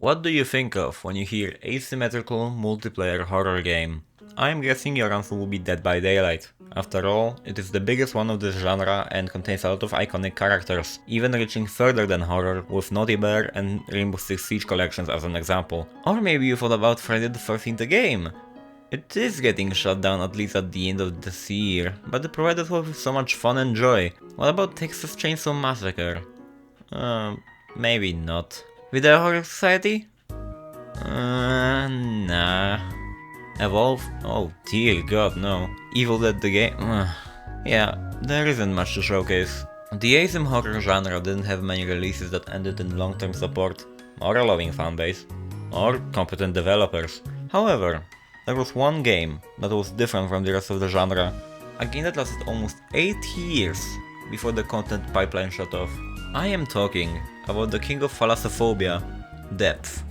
What do you think of when you hear asymmetrical multiplayer horror game? I'm guessing your answer will be Dead by Daylight. After all, it is the biggest one of this genre and contains a lot of iconic characters, even reaching further than horror with Naughty Bear and Rainbow Six Siege collections as an example. Or maybe you thought about Friday the 13th game. It is getting shut down at least at the end of this year, but it provided us with so much fun and joy. What about Texas Chainsaw Massacre? Maybe not. Video Horror Society? Nah. Evolve? Oh dear god, no. Evil Dead the game? Yeah, there isn't much to showcase. The asym horror genre didn't have many releases that ended in long-term support, or a loving fanbase, or competent developers. However, there was one game that was different from the rest of the genre, a game that lasted almost 8 years before the content pipeline shut off. I am talking about the king of thalassophobia, Depth.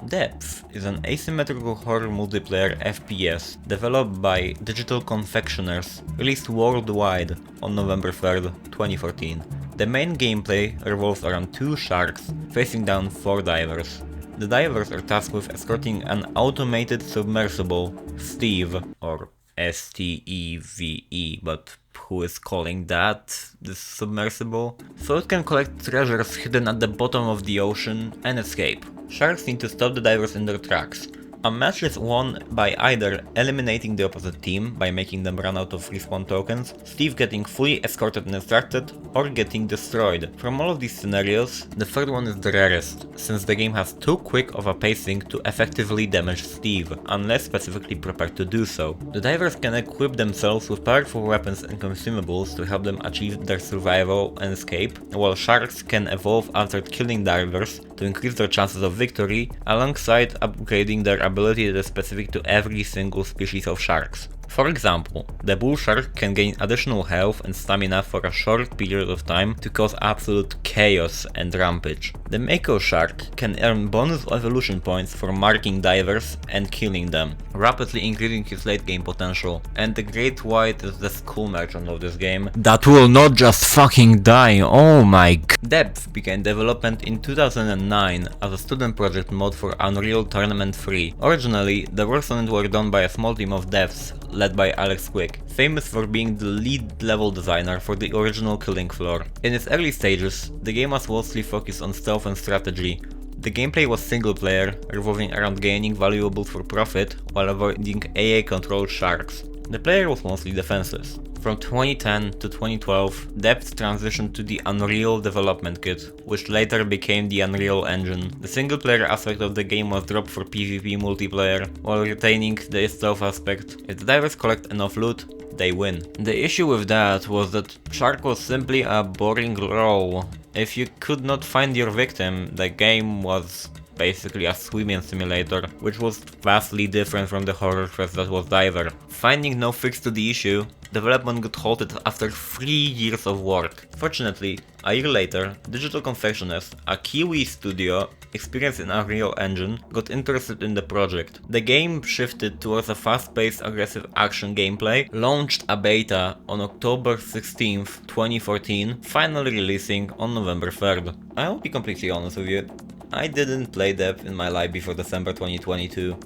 Depth is an asymmetrical horror multiplayer FPS developed by Digital Confectioners, released worldwide on November 3rd, 2014. The main gameplay revolves around two sharks facing down 4 divers. The divers are tasked with escorting an automated submersible, Steve, or Steve, but who is calling that this submersible? So it can collect treasures hidden at the bottom of the ocean and escape. Sharks need to stop the divers in their tracks. A match is won by either eliminating the opposite team by making them run out of respawn tokens, Steve getting fully escorted and extracted, or getting destroyed. From all of these scenarios, the third one is the rarest, since the game has too quick of a pacing to effectively damage Steve, unless specifically prepared to do so. The divers can equip themselves with powerful weapons and consumables to help them achieve their survival and escape, while sharks can evolve after killing divers to increase their chances of victory, alongside upgrading their ability that is specific to every single species of sharks. For example, the bull shark can gain additional health and stamina for a short period of time to cause absolute chaos and rampage. The mako shark can earn bonus evolution points for marking divers and killing them, rapidly increasing his late game potential. And the great white is the school merchant of this game that will not just fucking die, oh my god. Depth began development in 2009 as a student project mod for Unreal Tournament 3. Originally, the works on it were done by a small team of devs led by Alex Quick, famous for being the lead level designer for the original Killing Floor. In its early stages, the game was mostly focused on stealth and strategy. The gameplay was single player, revolving around gaining valuables for profit while avoiding AA-controlled sharks. The player was mostly defenseless. From 2010 to 2012, Depth transitioned to the Unreal Development Kit, which later became the Unreal Engine. The single player aspect of the game was dropped for PvP multiplayer, while retaining the stealth aspect. If the divers collect enough loot, they win. The issue with that was that Shark was simply a boring role. If you could not find your victim, the game was basically a swimming simulator, which was vastly different from the horror quest that was Diver. Finding no fix to the issue, development got halted after 3 years of work. Fortunately, a year later, Digital Confectioners, a Kiwi studio experienced in Unreal Engine, got interested in the project. The game shifted towards a fast-paced, aggressive action gameplay, launched a beta on October 16th, 2014, finally releasing on November 3rd. I'll be completely honest with you, I didn't play Depth in my life before December 2022.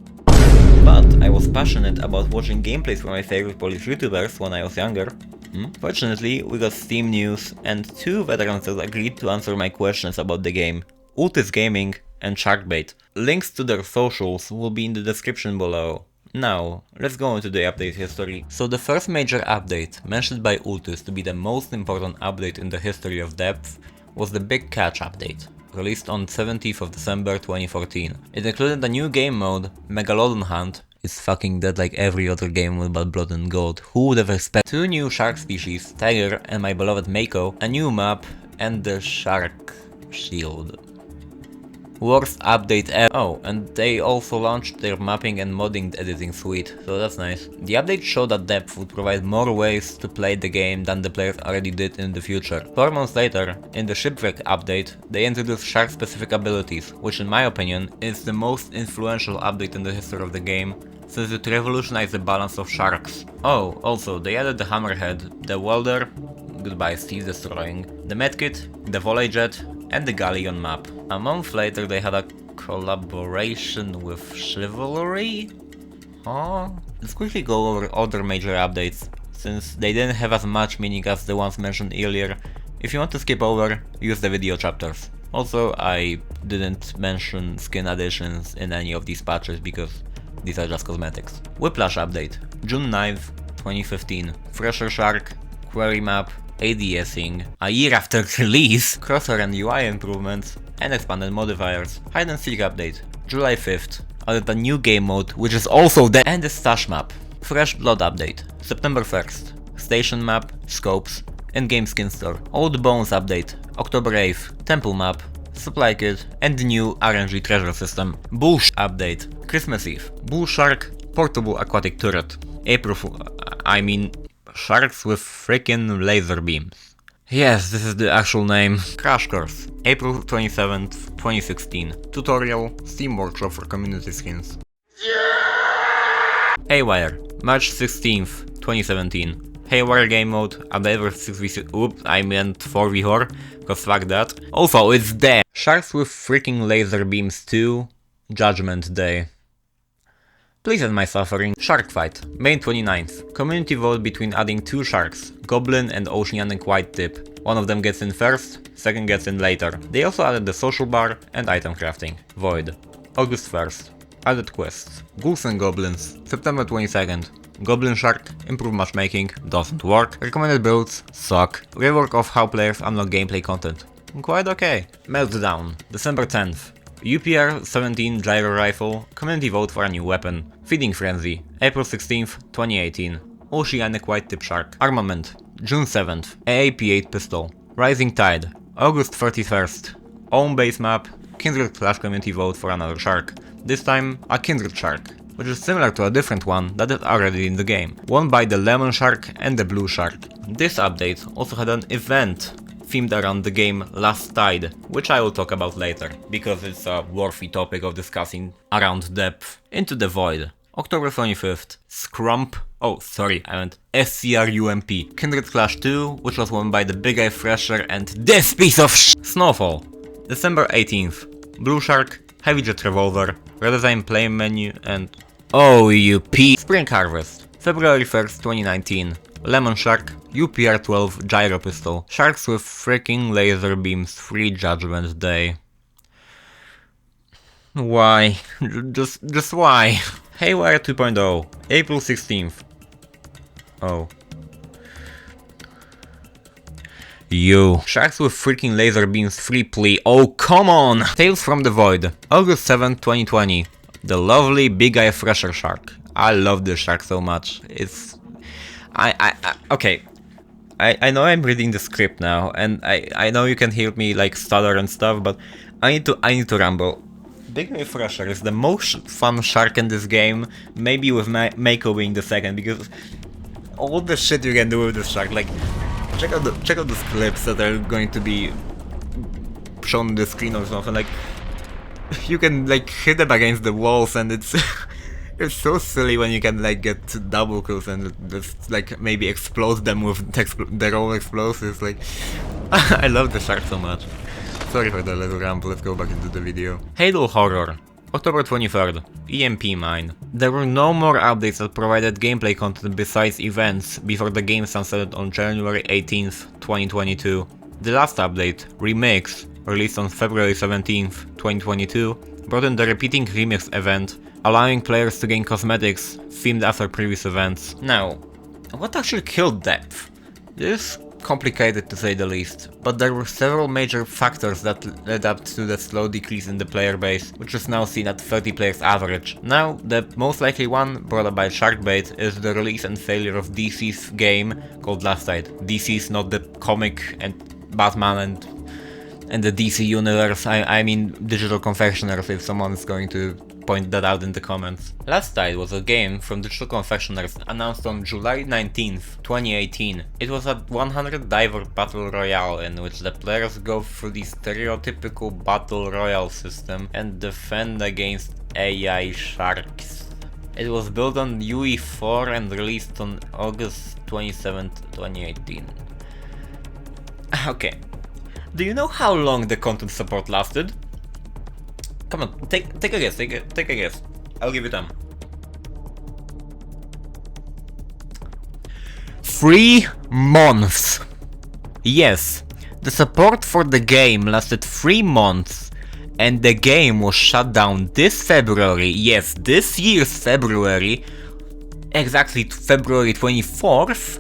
But I was passionate about watching gameplays from my favorite Polish YouTubers when I was younger. Fortunately, we got Steam news and 2 veterans that agreed to answer my questions about the game, Ultis Gaming and Sharkbait. Links to their socials will be in the description below. Now, let's go into the update history. So the first major update, mentioned by Ultis to be the most important update in the history of Depth, was the Big Catch update, released on 17th of December 2014. It included a new game mode, Megalodon Hunt. It's fucking dead like every other game with bad blood and gold. Who would have expected? 2 new shark species, Tiger and my beloved Mako, a new map, and the Shark Shield. Worst update ever. Oh, and they also launched their mapping and modding editing suite, so that's nice. The update showed that Depth would provide more ways to play the game than the players already did in the future. 4 months later, in the Shipwreck update, they introduced shark-specific abilities, which in my opinion is the most influential update in the history of the game, since it revolutionized the balance of sharks. Oh, also, they added the Hammerhead, the Welder, goodbye Steve Destroying, the Medkit, the Volley Jet, and the Galleon map. A month later they had a Collaboration with Chivalry? Oh, let's quickly go over other major updates, since they didn't have as much meaning as the ones mentioned earlier. If you want to skip over, use the video chapters. Also, I didn't mention skin additions in any of these patches because these are just cosmetics. Whiplash update, June 9th, 2015. Fresher Shark, Query Map, ADSing, a year after release, crosshair and UI improvements, and expanded modifiers. Hide and Seek update, July 5th. Added a new game mode, which is also there, and the stash map. Fresh Blood update, September 1st. Station map, scopes, in-game skin store. Old Bones update, October 8th. Temple map, supply kit, and the new RNG treasure system. Bull update, Christmas Eve. Bull Shark, portable aquatic turret. April Fool, I mean, sharks with freaking laser beams. Yes, this is the actual name. Crash Course, April 27th, 2016. Tutorial, Steam Workshop for community skins. Haywire, March 16th, 2017. Haywire game mode, a diverse 6v6, oops, I meant 4v4, cause fuck that. Also, it's there! Sharks with freaking laser beams 2, Judgment Day. Please end my suffering. Shark Fight, May 29th. Community vote between adding 2 sharks, Goblin and Oceanic White Tip. One of them gets in first, second gets in later. They also added the social bar and item crafting. Void, August 1st. Added quests. Ghouls and Goblins, September 22nd. Goblin Shark, improved matchmaking, doesn't work. Recommended builds, suck. Rework of how players unlock gameplay content. Quite okay. Meltdown, December 10th. UPR 17 Gyro Rifle, community vote for a new weapon. Feeding Frenzy, April 16th, 2018. Oceanic White Tip Shark. Armament, June 7th. AAP8 Pistol. Rising Tide, August 31st. Own base map, Kindred Clash community vote for another shark. This time, a Kindred Shark, which is similar to a different one that is already in the game. Won by the Lemon Shark and the Blue Shark. This update also had an event themed around the game Last Tide, which I will talk about later, because it's a worthy topic of discussing around depth. Into the Void, October 25th. Scrump, oh sorry, I meant SCRUMP. Kindred Clash 2, which was won by the Big Eye Fresher and this piece of Snowfall. December 18th. Blue Shark, Heavy Jet Revolver, redesign play menu and OUP. Spring Harvest, February 1st, 2019. Lemon Shark, UPR 12 Gyro Pistol. Sharks with freaking laser beams, free Judgment Day. Why? Just why? Haywire 2.0, April 16th. Oh. You. Sharks with freaking laser beams, free plea. Oh, come on! Tales from the Void, August 7th, 2020. The lovely Big Eye Fresher Shark. I love this shark so much. It's... okay. I know I'm reading the script now, and I know you can hear me like stutter and stuff, but I need to ramble. Big Eye Fresher is the most fun shark in this game, maybe with Mako being the second, because all the shit you can do with this shark, like check out those clips that are going to be shown on the screen or something. Like you can like hit them against the walls, and it's it's so silly when you can like get double kills and just like maybe explode them with their own explosives. Like I love the shark so much. Sorry for the little ramble, let's go back into the video. Halo Horror, October 23rd. EMP Mine. There were no more updates that provided gameplay content besides events before the game sunsetted on January 18th, 2022. The last update, Remix, released on February 17th, 2022, brought in the repeating remix event, allowing players to gain cosmetics themed after previous events. Now, what actually killed depth? This is complicated to say the least, but there were several major factors that led up to the slow decrease in the player base, which is now seen at 30 players average. Now, the most likely one, brought up by Sharkbait, is the release and failure of DC's game called Last Tide. DC's not the comic and Batman and the DC universe, I mean Digital Confectioners, if someone is going to point that out in the comments. Last Tide was a game from Digital Confectioners announced on July 19th, 2018. It was a 100 diver battle royale in which the players go through the stereotypical battle royale system and defend against AI sharks. It was built on UE4 and released on August 27th, 2018. Okay. Do you know how long the content support lasted? Come on, take a guess, take a guess. I'll give you time. 3 months. Yes, the support for the game lasted 3 months, and the game was shut down this February, yes, this year's February, exactly February 24th,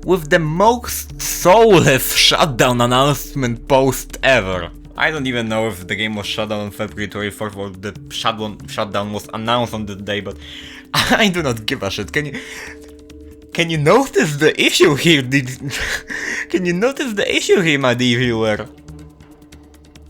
with the most soulless shutdown announcement post ever. I don't even know if the game was shut down on February 24th or the shutdown was announced on the day, but I do not give a shit. Can you notice the issue here? Can you notice the issue here, my dear viewer?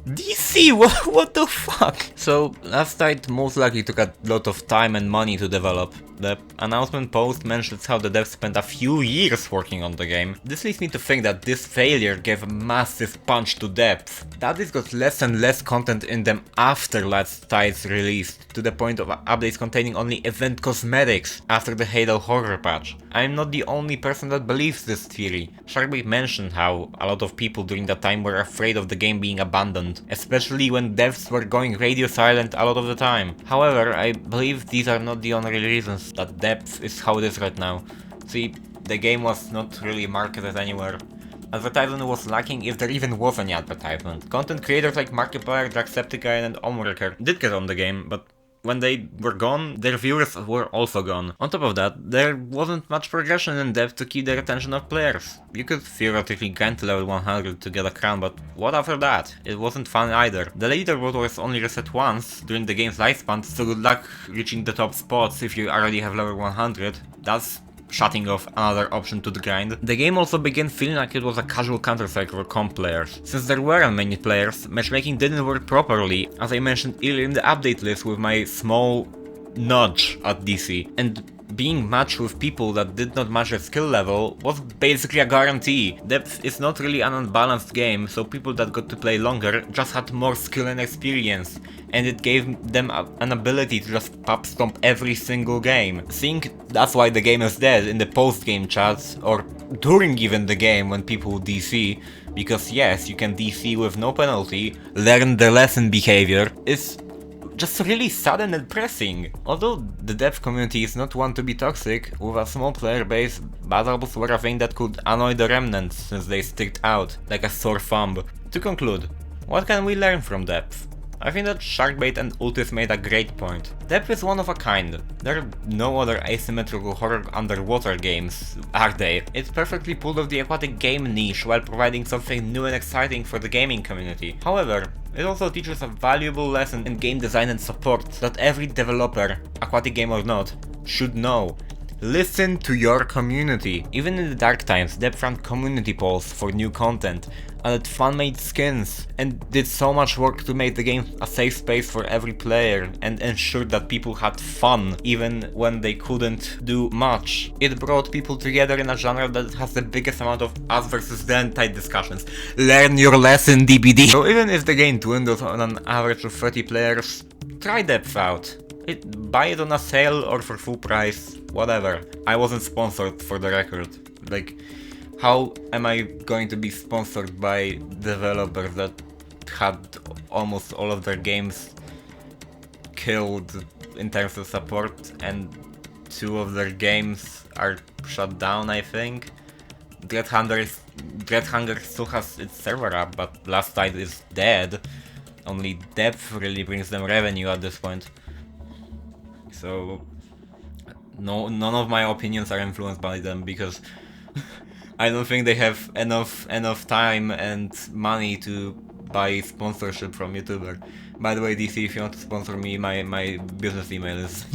DC, what the fuck? So, last night most likely took a lot of time and money to develop. The announcement post mentions how the devs spent a few years working on the game. This leads me to think that this failure gave a massive punch to depth. That it got less and less content in them after last night's release, to the point of updates containing only event cosmetics after the Halo horror patch. I'm not the only person that believes this theory. Sharkbait mentioned how a lot of people during that time were afraid of the game being abandoned, especially when devs were going radio silent a lot of the time. However, I believe these are not the only reasons that depth is how it is right now. See, the game was not really marketed anywhere. Advertisement was lacking if there even was any advertisement. Content creators like Markiplier, Jacksepticeye and Omwrecker did get on the game, but when they were gone, their viewers were also gone. On top of that, there wasn't much progression in depth to keep the attention of players. You could theoretically grind to level 100 to get a crown, but what after that? It wasn't fun either. The leaderboard was only reset once during the game's lifespan, so good luck reaching the top spots if you already have level 100. That's shutting off another option to the grind. The game also began feeling like it was a casual Counter-Strike for comp players. Since there weren't many players, matchmaking didn't work properly, as I mentioned earlier in the update list with my small nudge at DC. And being matched with people that did not match their skill level was basically a guarantee. Depth is not really an unbalanced game, so people that got to play longer just had more skill and experience, and it gave them an ability to just pop stomp every single game. Think that's why the game is dead in the post-game chats, or during even the game when people DC, because yes, you can DC with no penalty, learn the lesson behavior, is just really sad and depressing. Although the dev community is not one to be toxic, with a small player base, battles were a thing that could annoy the remnants since they sticked out like a sore thumb. To conclude, what can we learn from depth? I think that Sharkbait and Ultis made a great point. Depth is one of a kind. There are no other asymmetrical horror underwater games, are they? It's perfectly pulled off the aquatic game niche while providing something new and exciting for the gaming community. However, it also teaches a valuable lesson in game design and support that every developer, aquatic game or not, should know. Listen to your community. Even in the dark times, Depth ran community polls for new content, added fan-made skins, and did so much work to make the game a safe space for every player and ensured that people had fun even when they couldn't do much. It brought people together in a genre that has the biggest amount of us versus them type discussions. Learn your lesson, DBD! So even if the game dwindles on an average of 30 players, try Depth out. Buy it on a sale or for full price, whatever. I wasn't sponsored, for the record. Like, how am I going to be sponsored by developers that had almost all of their games killed in terms of support, and 2 of their games are shut down, I think? Dreadhunger still has its server up, but Last Tide is dead. Only Depth really brings them revenue at this point. So, no, none of my opinions are influenced by them, because I don't think they have enough time and money to buy sponsorship from YouTuber. By the way, DC, if you want to sponsor me, my business email is...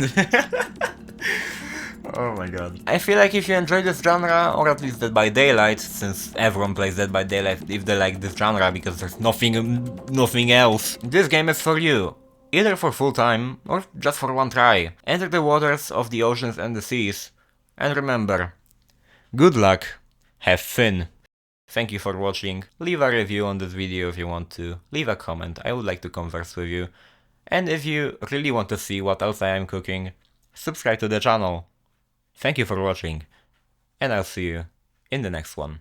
Oh my god. I feel like if you enjoy this genre, or at least Dead by Daylight, since everyone plays Dead by Daylight if they like this genre because there's nothing else, this game is for you. Either for full time, or just for one try. Enter the waters of the oceans and the seas, and remember, good luck, have fun. Thank you for watching, leave a review on this video if you want to, leave a comment, I would like to converse with you, and if you really want to see what else I am cooking, subscribe to the channel. Thank you for watching, and I'll see you in the next one.